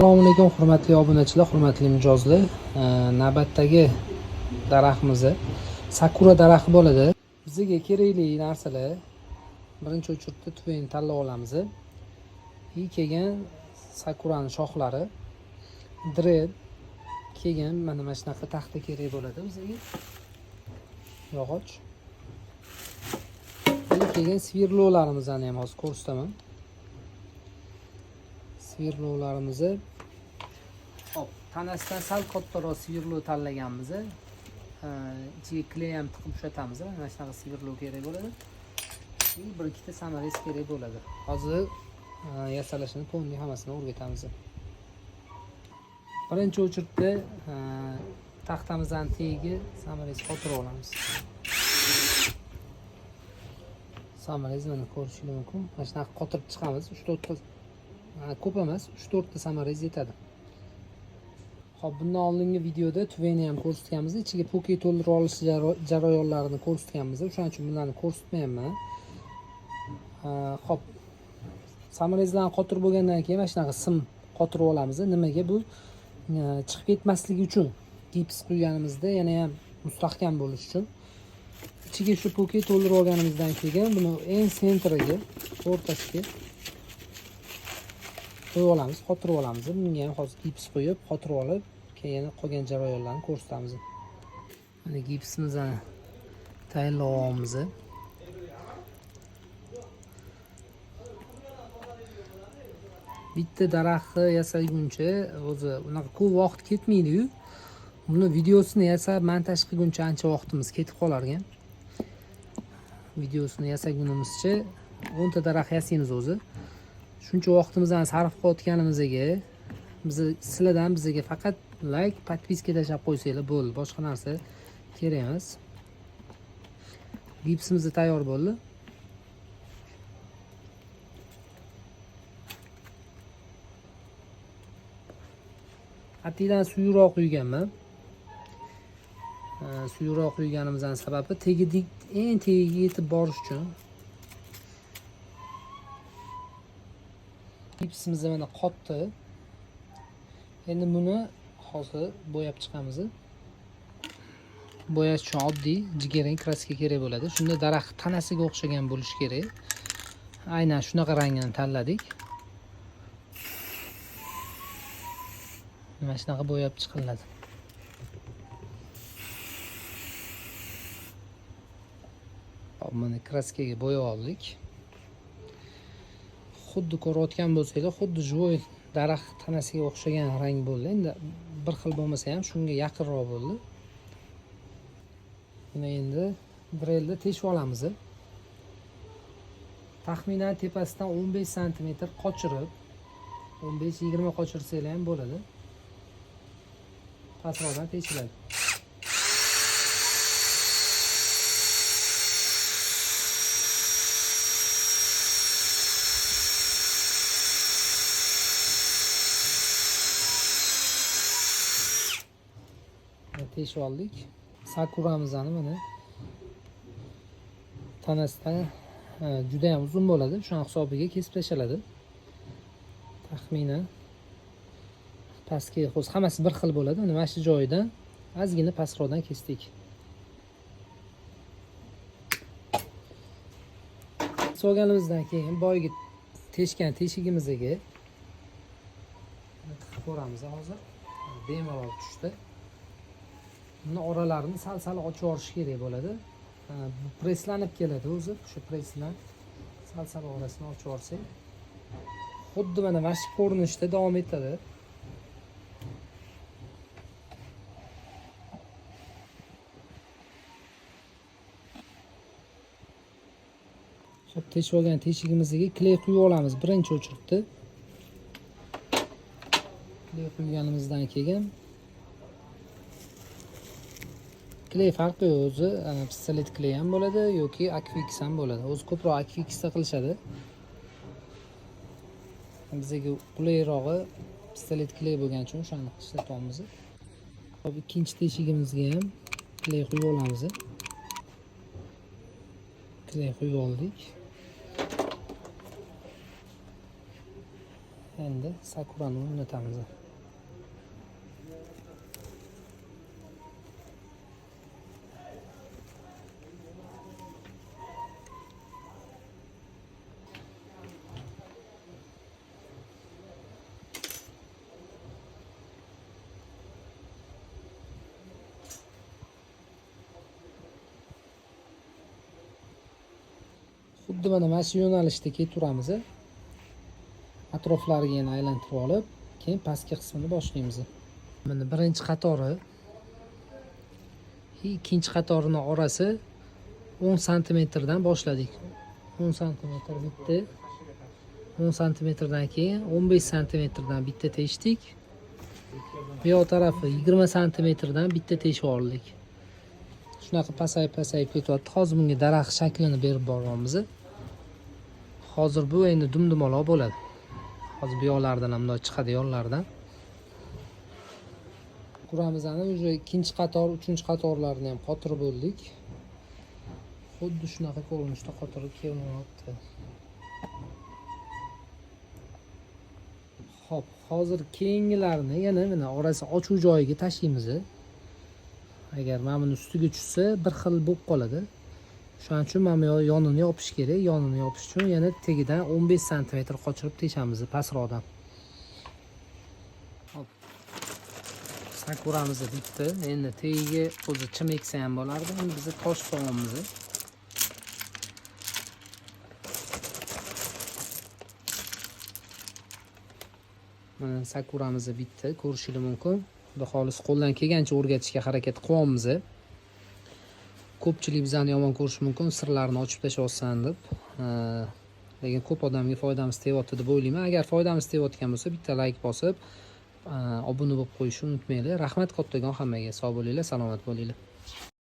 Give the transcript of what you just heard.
Assalomu alaykum hurmatli obunachilar, hurmatli mijozlar. Navbatdagi daraxtimiz sakura daraxti bo'ladi. Bizga kerakli narsalar birinchi o'chirda tufayni tanlab olamiz. Kelgan sakurani shoxlari, dred kelgan mana shunaqa taxta kerak bo'ladi bizga. Yog'och. Kelgan svirlolarimizni ham hozir ko'rsataman. Svirlolarimizni tanasidan sal kattaroq svirlo tanlaganmiz. İchiga kley ham tiqib ushatamiz. Mana shunaqa svirlo kerak bo'ladi. Bir ikkita samarez kerak bo'ladi. Hozir yasalashini to'g'ri hammasini o'rgatamiz. Birinchi o'chirda taxtamizdan tagiga samarez qotirib olamiz. Samarez mana ko'rishingiz mumkin. Mana shunaqa qotirib chiqamiz. 3-4 ta ko'p emas, 3-4 ta samarez yetadi. Xo'p, bundan oldingi videoda tuveni ham ko'rsatganmiz. Ichiga poke to'ldirib olish jarayonlarini ko'rsatganmiz. O'shaning uchun bularni ko'rsatmayapman. Xo'p. Samarezlarni qotirib bo'lgandan keyin mana shunaqa sim qotirib olamiz. Nimaga bu? Chiqib ketmasligi uchun. Gips quyganimizda yana ham mustahkam bo'lish uchun. Ichiga shu poke to'ldirib olganimizdan keyin buni eng sentriga, o'rtasiga qo'yib olamiz, qotirib olamiz. Bunga ham hozir gips qo'yib, qotirib olib, keyin qolgan jarayonlarni ko'rsatamiz. Mana gipsimizni tayyorlaymiz. Bitta daraxtni yasaguncha o'zi unaqa ko'p vaqt ketmaydi-yu. Buni videosini yasab, montaj qilguncha ancha vaqtimiz ketib qolar ekan. Videosini yasagunimizcha 10 ta daraxt yasaymiz o'zi. Shuncha vaqtimizni sarf qilayotganimizga sizlardan bizga faqat like, podpiska tashlab qo'ysanglar bo'ldi. Boshqa narsa kerak emas. Gipsimiz tayyor bo'ldi. Atidan suyuqroq quyganman. Suyuqroq quyganimizdan sababi eng tagiga yetib borish uchun. Gipsimiz mana qotdi. Endi buni hozir bo'yab chiqamiz. Bo'yash uchun oddiy jigarrang kraska kerak bo'ladi. Shunda daraxt tanasiga o'xshagan bo'lishi kerak. Aynan shunaqa rangini tanladik. Mana shunaqa bo'yab chiqiladi. Mana kraskaga bo'yab oldik. Xuddi ko'rayotgan bo'lsanglar, xuddi jo'y daraxt tanasiga o'xshagan rang bo'ldi. Endi bir xil bo'lmasa ham shunga yaqinroq bo'ldi. Buni endi drelda teshib olamiz. Taxminan tepasidan 15 sm qochirib, 15-20 qochirsanglar ham bo'ladi. Pastroqdan teshiladi. Teshib oldik. Sakuramizni mana tanasidan juda ham uzun bo'ladi. Shuning hisobiga kesib tashladi. Taxminan pastga hozir hammasi bir xil bo'ladi. Mana shu joyidan ozgina pastroqdan kesdik. So'ganimizdan keyin boyagi teshgan teshigimizga tiqib ko'ramiz hozir. Bemalol tushdi. Buni oralarini sal-sal ochib yuborish kerak bo'ladi. Bu preslanib keladi o'zi. Shu presdan sal-sal orasini ochib yuborsak, xuddi mana shu ko'rinishda davom etadi. Shu teshib olgan teshigimizga kley quyib olamiz birinchi o'chirda. Kley quyganimizdan keyin kley farqi o'zi, pistolet kley ham bo'ladi yoki Aquifix ham bo'ladi. O'zi ko'proq Aquifixda qilishadi. Bizga qulayroqi pistolet kley bo'lgani uchun o'shani ishlatyapmiz. Hop, ikkinchi teshigimizga ham kley quyib olamiz. Kley quyib oldik. Endi sakurani o'rnatamiz. Xuddi mana shu yo'nalishda ketaveramiz. Atroflariga yana aylantirib olib, keyin pastki qismini boshlaymiz. Mana birinchi qatori, ikkinchi qatorining orasi 10 santimetrdan boshladik. 10 santimetr bitdi. 10 santimetrdan keyin 15 santimetrdan bitta teshdik. Bu yoq tarafi 20 santimetrdan bitta teshib oldik. Shunaqa pasayib ketyapti. Hozir bunga daraxt shaklini berib boramiz. Hozir bu endi dumdumaloq bo'ladi. Hozir bu yoqlardan ham bunday chiqadi yo'llardan. Quramizani уже ikkinchi qator, uchinchi qatorlarini ham qotirib bo'ldik. Xuddi shunaqa ko'rinishda qotirib kelyapti. Xo'p, hozir keyingilarini yana mana orasi ochuv joyiga tashlaymiz. Agar mana buni ustiga tushsa bir xil bo'lib qoladi. Shuning uchun mana bu yonini yopish kerak. Yonini yopish uchun yana tagidan 15 santimetr qochirib teshamiz pastroqdan. Hop. Sakuramiz bitdi. Endi tagiga o'zi chim eksa ham bo'lardi. Biz tosh solamiz. Mana sakuramiz bitdi. Ko'rishingiz mumkin. Xudo xolis qo'ldan kelgancha o'rgatishga harakat qilyapmiz. Ko'pchilik bizani yomon ko'rishi mumkin, sirlarini ochib tashlayotsan deb. Lekin ko'p odamga foydamiz tegayapti deb o'ylayman. Agar foydamiz tegayotgan bo'lsa, bitta like bosib, obuna bo'lib qo'yishni unutmanglar. Rahmat kattakon hammaga. Sog' bo'linglar, salomat bo'linglar.